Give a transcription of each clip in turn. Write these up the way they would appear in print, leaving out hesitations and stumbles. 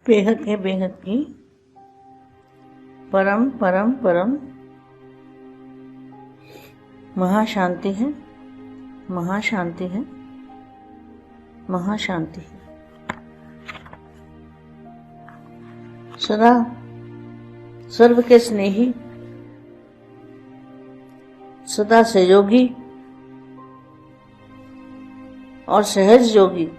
बेहद है, बेहद की परम परम परम महाशांति है, महाशांति है, महाशांति है। सदा सर्व के स्नेही, सदा सहयोगी और सहज योगी,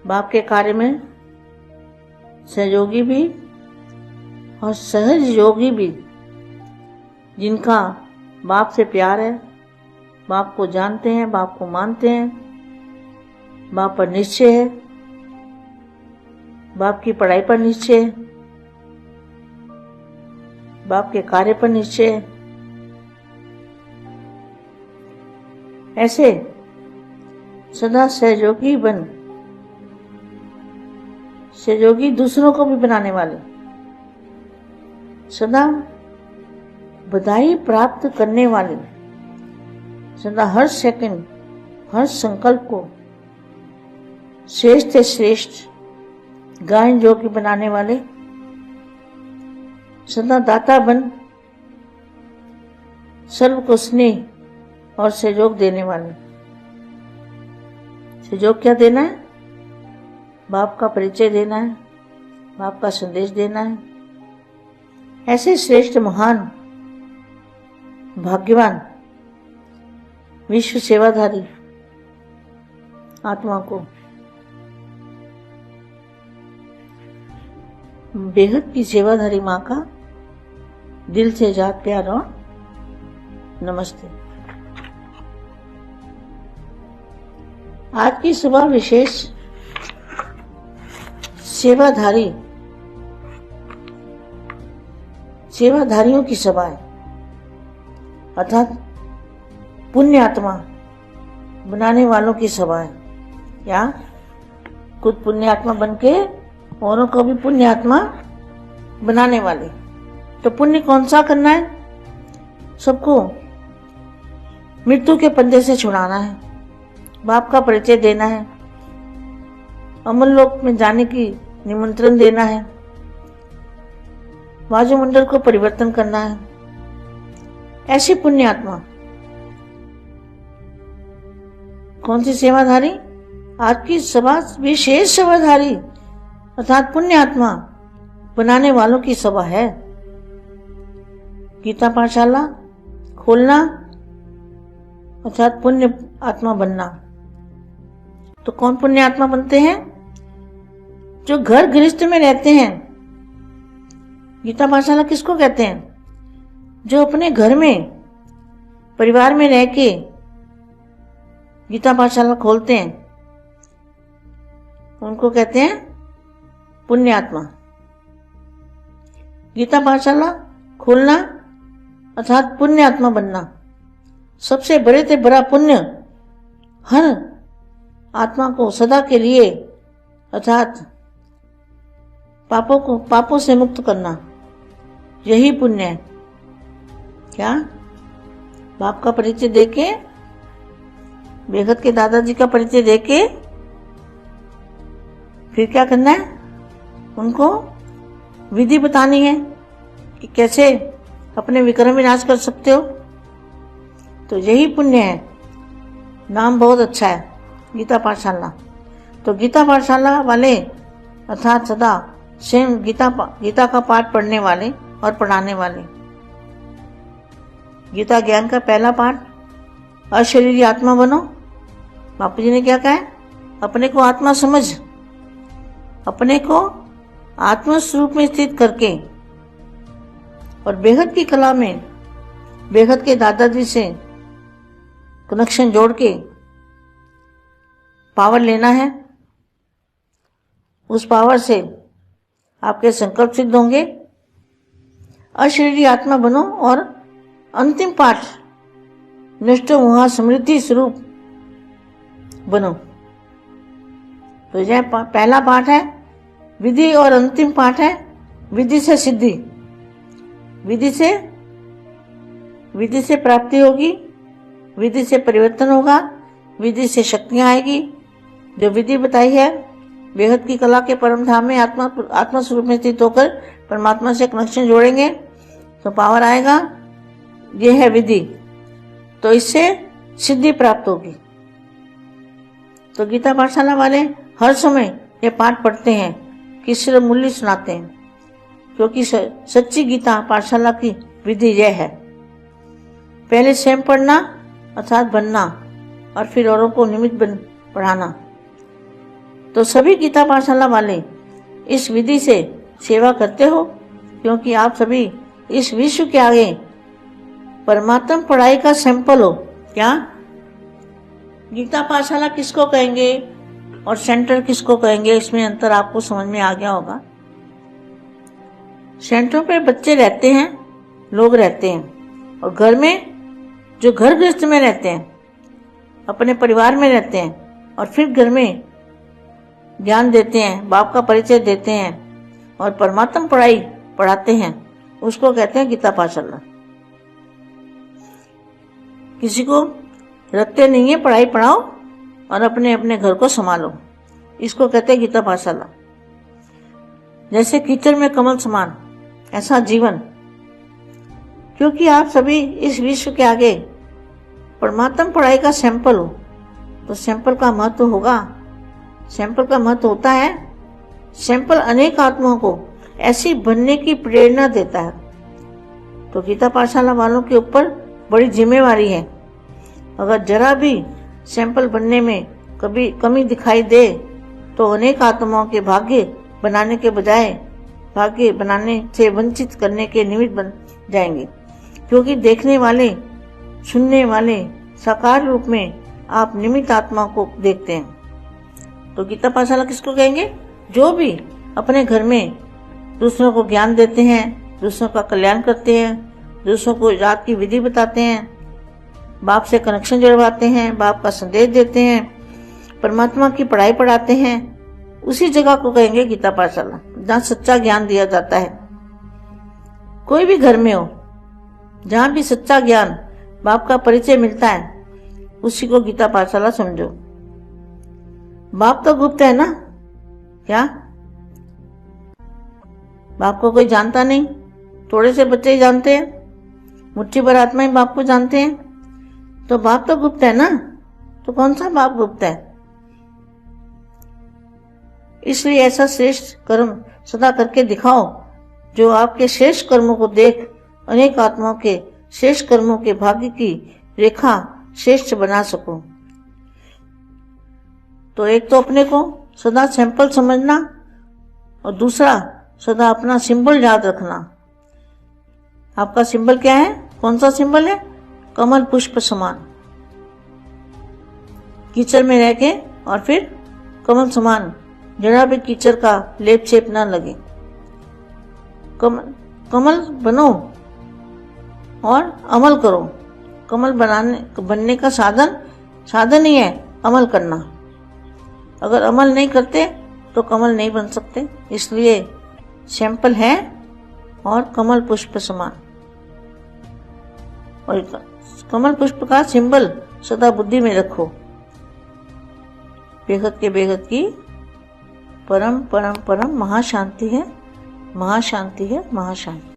बाप के कार्य में सहयोगी भी और सहज योगी भी, जिनका बाप से प्यार है, बाप को जानते हैं, बाप को मानते हैं, बाप पर निश्चय है, बाप की पढ़ाई पर निश्चय है, बाप के कार्य पर निश्चय है। ऐसे सदा सहयोगी बन, सहयोगी दूसरों को भी बनाने वाले, सदा बधाई प्राप्त करने वाले, सदा हर सेकंड हर संकल्प को श्रेष्ठ से श्रेष्ठ गायन योग्य बनाने वाले, सदा दाता बन सर्व को स्नेह और सहयोग देने वाले। सहयोग क्या देना है? बाप का परिचय देना है, बाप का संदेश देना है। ऐसे श्रेष्ठ महान भाग्यवान विश्व सेवाधारी आत्मा को बेहद की सेवाधारी माँ का दिल से जात प्यार और नमस्ते। आज की सुबह विशेष सेवाधारियों की सभा है, अर्थात पुण्य आत्मा बनाने वालों की सभा है। या खुद पुण्य आत्मा बन के औरों को भी पुण्य आत्मा बनाने वाले। तो पुण्य कौन सा करना है? सबको मृत्यु के पंजे से छुड़ाना है, बाप का परिचय देना है, अमर लोक में जाने की निमंत्रण देना है, वायुमंडल को परिवर्तन करना है। ऐसी पुण्य आत्मा कौन सी सेवाधारी? आज की सभा विशेष सेवाधारी अर्थात पुण्य आत्मा बनाने वालों की सभा है। गीता पाठशाला खोलना अर्थात पुण्य आत्मा बनना। तो कौन पुण्य आत्मा बनते हैं? जो घर गृहस्थ में रहते हैं। गीता पाठशाला किसको कहते हैं? जो अपने घर में परिवार में रह के गीता पाठशाला खोलते हैं, उनको कहते हैं पुण्य आत्मा। गीता पाठशाला खोलना अर्थात पुण्य आत्मा बनना। सबसे बड़े से बड़ा पुण्य हर आत्मा को सदा के लिए अर्थात पापों से मुक्त करना, यही पुण्य है। क्या? बाप का परिचय देके, बेहद के दादाजी का परिचय देके फिर क्या करना है? उनको विधि बतानी है कि कैसे अपने विक्रम विनाश कर सकते हो। तो यही पुण्य है। नाम बहुत अच्छा है, गीता पाठशाला। तो गीता पाठशाला वाले अर्थात सदा स्वयं गीता का पाठ पढ़ने वाले और पढ़ाने वाले। गीता ज्ञान का पहला पाठ अशरीरी आत्मा बनो। बापू जी ने क्या कहा है? अपने को आत्मा समझ, अपने को आत्मा स्वरूप में स्थित करके और बेहद की कला में बेहद के दादाजी से कनेक्शन जोड़ के पावर लेना है। उस पावर से आपके संकल्प सिद्ध होंगे। अशरीरी आत्मा बनो और अंतिम पाठ नष्ट वहां समृद्धि स्वरूप बनो। तो यह पहला पाठ है विधि और अंतिम पाठ है विधि से सिद्धि। विधि से प्राप्ति होगी, विधि से परिवर्तन होगा, विधि से शक्तियां आएगी। जो विधि बताई है बेहद की कला के परम धाम में आत्मा स्वरूप में स्थित होकर परमात्मा से कनेक्शन जोड़ेंगे तो पावर आएगा। ये है विधि, तो इससे सिद्धि प्राप्त होगी। तो गीता पाठशाला वाले हर समय ये पाठ पढ़ते हैं, किसी को मूल्य सुनाते हैं, क्योंकि सच्ची गीता पाठशाला की विधि यह है। पहले स्वयं पढ़ना अर्थात बनना, और फिर औरों को निमित्त बन पढ़ाना। तो सभी गीता पाठशाला वाले इस विधि से सेवा करते हो, क्योंकि आप सभी इस विश्व के आगे परमात्म पढ़ाई का सैंपल हो। क्या गीता पाठशाला किसको कहेंगे और सेंटर किसको कहेंगे, इसमें अंतर आपको समझ में आ गया होगा। सेंटरों पे बच्चे रहते हैं, लोग रहते हैं, और घर में जो घर गृहस्थ में रहते हैं, अपने परिवार में रहते हैं, और फिर घर में ज्ञान देते हैं, बाप का परिचय देते हैं और परमात्म पढ़ाई पढ़ाते हैं, उसको कहते हैं गीता पाठशाला। किसी को रखते नहीं है, पढ़ाई पढ़ाओ और अपने अपने घर को संभालो, इसको कहते हैं गीता पाठशाला। जैसे कीचड़ में कमल समान, ऐसा जीवन। क्योंकि आप सभी इस विश्व के आगे परमात्म पढ़ाई का सैंपल हो, तो सैंपल का महत्व होगा। सैंपल का महत्व होता है, सैंपल अनेक आत्माओं को ऐसी बनने की प्रेरणा देता है। तो गीता पाठशाला वालों के ऊपर बड़ी जिम्मेवारी है। अगर जरा भी सैंपल बनने में कभी कमी दिखाई दे तो अनेक आत्माओं के भाग्य बनाने के बजाय भाग्य बनाने से वंचित करने के निमित्त बन जाएंगे। क्योंकि देखने वाले, सुनने वाले साकार रूप में आप निमित्त आत्मा को देखते हैं। तो गीता पाठशाला किसको कहेंगे? जो भी अपने घर में दूसरों को ज्ञान देते हैं, दूसरों का कल्याण करते हैं, दूसरों को जात की विधि बताते हैं, बाप से कनेक्शन जुड़वाते हैं, बाप का संदेश देते हैं, परमात्मा की पढ़ाई पढ़ाते हैं, उसी जगह को कहेंगे गीता पाठशाला, जहाँ सच्चा ज्ञान दिया जाता है। कोई भी घर में हो, जहाँ भी सच्चा ज्ञान, बाप का परिचय मिलता है, उसी को गीता पाठशाला समझो। बाप तो गुप्त है ना, क्या बाप को कोई जानता नहीं? थोड़े से बच्चे ही जानते हैं, मुट्ठी भर आत्मा ही बाप को जानते हैं। तो बाप तो गुप्त है ना, तो कौन सा बाप गुप्त है? इसलिए ऐसा श्रेष्ठ कर्म सदा करके दिखाओ, जो आपके श्रेष्ठ कर्मों को देख अनेक आत्माओं के श्रेष्ठ कर्मों के भाग्य की रेखा श्रेष्ठ बना सको। तो एक तो अपने को सदा सैंपल समझना, और दूसरा सदा अपना सिंबल याद रखना। आपका सिंबल क्या है? कौन सा सिंबल है? कमल पुष्प समान। कीचड़ में रह के और फिर कमल समान, जरा भी कीचड़ का लेप छेप ना लगे। कमल बनो और अमल करो। कमल बनने का साधन ही है अमल करना। अगर अमल नहीं करते तो कमल नहीं बन सकते। इसलिए सैंपल है और कमल पुष्प समान, और कमल पुष्प का सिंबल सदा बुद्धि में रखो। बेहद के बेहद की परम परम परम महाशांति है, महाशांति है, महाशांति।